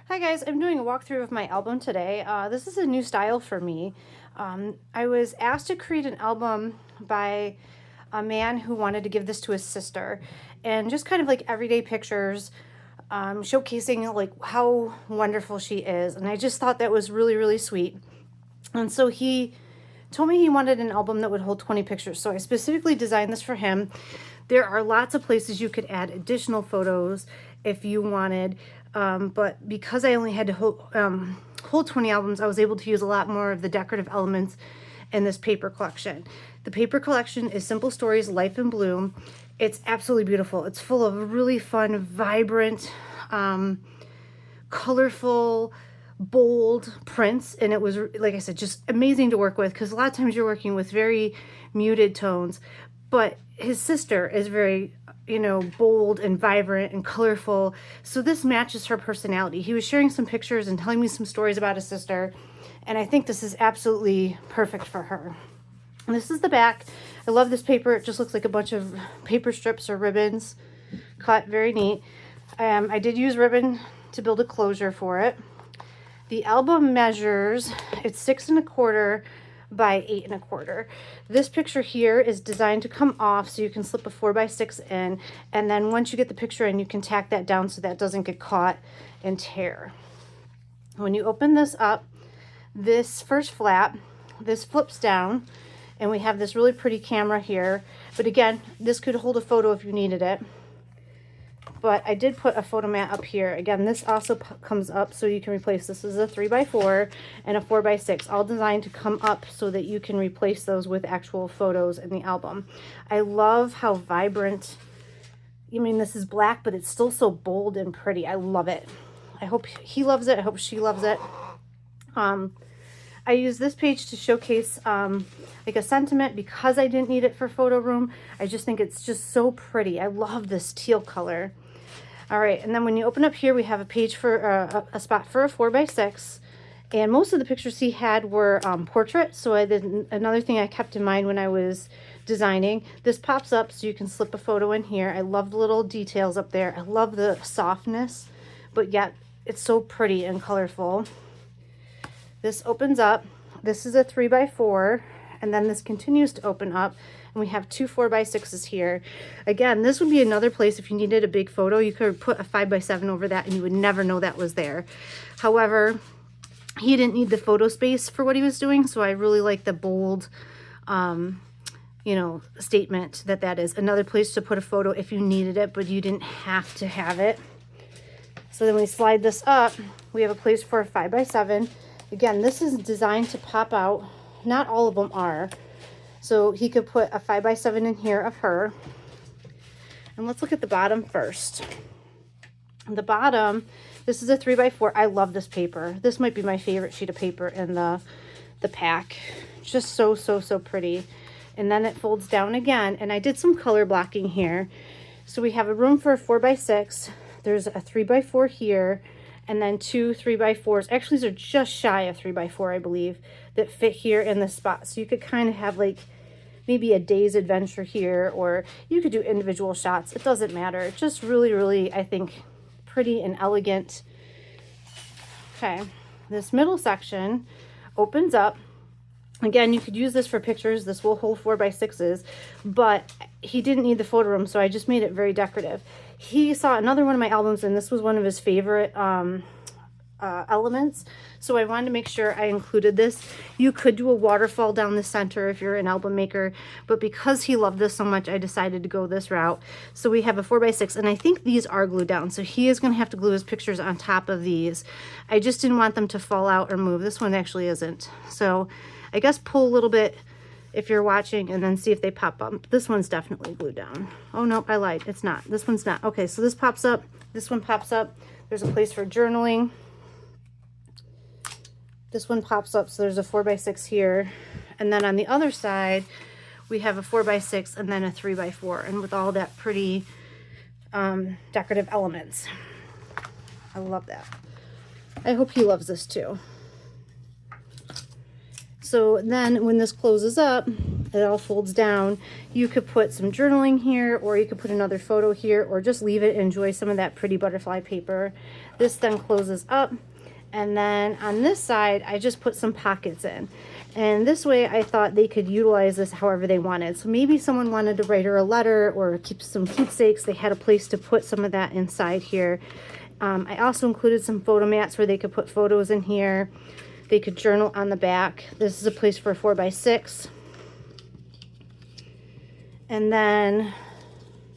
Hi guys, I'm doing a walkthrough of my album today. This is a new style for me. I was asked to create an album by a man who wanted to give this to his sister, and just kind of like everyday pictures, showcasing like how wonderful she is. And I just thought that was really, really sweet. And so he told me he wanted an album that would hold 20 pictures. So I specifically designed this for him. There are lots of places you could add additional photos if you wanted. But because I only had to hold 20 albums, I was able to use a lot more of the decorative elements in this paper collection. The paper collection is Simple Stories, Life in Bloom. It's absolutely beautiful. It's full of really fun, vibrant, colorful, bold prints, and it was, like I said, just amazing to work with, because a lot of times you're working with very muted tones, but his sister is very, bold and vibrant and colorful, so this matches her personality. He was sharing some pictures and telling me some stories about his sister, and I think this is absolutely perfect for her. And this is the back. I love this paper. It just looks like a bunch of paper strips or ribbons cut. Very neat. I did use ribbon to build a closure for it. The album measures, it's 6 1/4 by 8 1/4. This picture here is designed to come off so you can slip a 4x6 in, and then once you get the picture in, you can tack that down so that doesn't get caught and tear. When you open this up, this first flap, this flips down, and we have this really pretty camera here. But again, this could hold a photo if you needed it. But I did put a photo mat up here. Again, this also comes up so you can replace. This is a 3x4 and a 4x6, all designed to come up so that you can replace those with actual photos in the album. I love how vibrant, this is black, but it's still so bold and pretty. I love it. I hope he loves it. I hope she loves it. I use this page to showcase like a sentiment because I didn't need it for photo room. I just think it's just so pretty. I love this teal color. All right, and then when you open up here, we have a page for a spot for a 4x6. And most of the pictures he had were portrait. So I did another thing I kept in mind when I was designing. This pops up so you can slip a photo in here. I love the little details up there. I love the softness, but yet it's so pretty and colorful. This opens up. This is a 3x4, and then this continues to open up, and we have two 4x6s here. Again, this would be another place if you needed a big photo. You could put a 5x7 over that, and you would never know that was there. However, he didn't need the photo space for what he was doing, so I really like the bold, statement that is. Another place to put a photo if you needed it, but you didn't have to have it. So then we slide this up. We have a place for a 5x7. Again, this is designed to pop out. Not all of them are. So he could put a 5x7 in here of her. And let's look at the bottom first. The bottom, this is a 3x4. I love this paper. This might be my favorite sheet of paper in the pack. Just so, so, so pretty. And then it folds down again. And I did some color blocking here. So we have a room for a 4x6. There's a 3x4 here. And then two 3x4s. Actually, these are just shy of 3x4, I believe, that fit here in the spot. So you could kind of have like maybe a day's adventure here, or you could do individual shots. It doesn't matter. It's just really, really, I think, pretty and elegant. Okay, this middle section opens up. Again, you could use this for pictures. This will hold 4x6s, but he didn't need the photo room, so I just made it very decorative. He saw another one of my albums, and this was one of his favorite elements, so I wanted to make sure I included this. You could do a waterfall down the center if you're an album maker, but because he loved this so much, I decided to go this route. So we have a 4x6, and I think these are glued down, so he is going to have to glue his pictures on top of these. I just didn't want them to fall out or move. This one actually isn't. So I guess pull a little bit if you're watching and then see if they pop up. This one's definitely glued down. Oh no, I lied. It's not. This one's not. Okay, so this pops up. This one pops up. There's a place for journaling. This one pops up, so there's a 4x6 here. And then on the other side, we have a 4x6 and then a 3x4, and with all that pretty decorative elements. I love that. I hope he loves this too. So then when this closes up, It all folds down. You could put some journaling here, or you could put another photo here, or just leave it and enjoy some of that pretty butterfly paper. This then closes up. And then on this side, I just put some pockets in. And this way I thought they could utilize this however they wanted. So maybe someone wanted to write her a letter or keep some keepsakes. They had a place to put some of that inside here. I also included some photo mats where they could put photos in here. They could journal on the back. This is a place for a 4x6. And then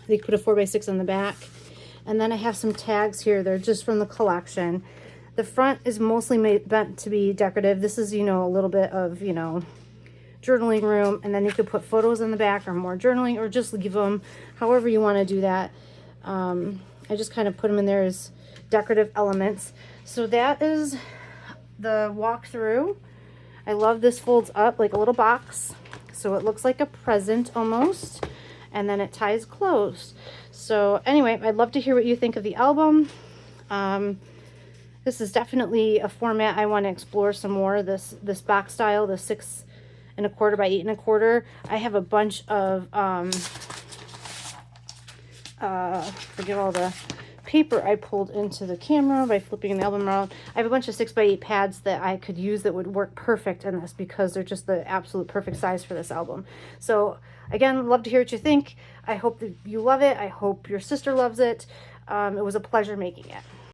they put a 4x6 on the back. And then I have some tags here. They're just from the collection. The front is mostly meant to be decorative. This is, you know, a little bit of, you know, journaling room. And then you could put photos in the back or more journaling, or just leave them however you want to do that. I just kind of put them in there as decorative elements. So that is the walkthrough. I love this folds up like a little box. So it looks like a present almost, and then it ties closed. So anyway, I'd love to hear what you think of the album. This is definitely a format I want to explore some more. This box style, the 6 1/4 by 8 1/4. I have a bunch of forget all the paper I pulled into the camera by flipping the album around. I have a bunch of 6x8 pads that I could use that would work perfect in this, because they're just the absolute perfect size for this album. So again, love to hear what you think. I hope that you love it. I hope your sister loves it. It was a pleasure making it.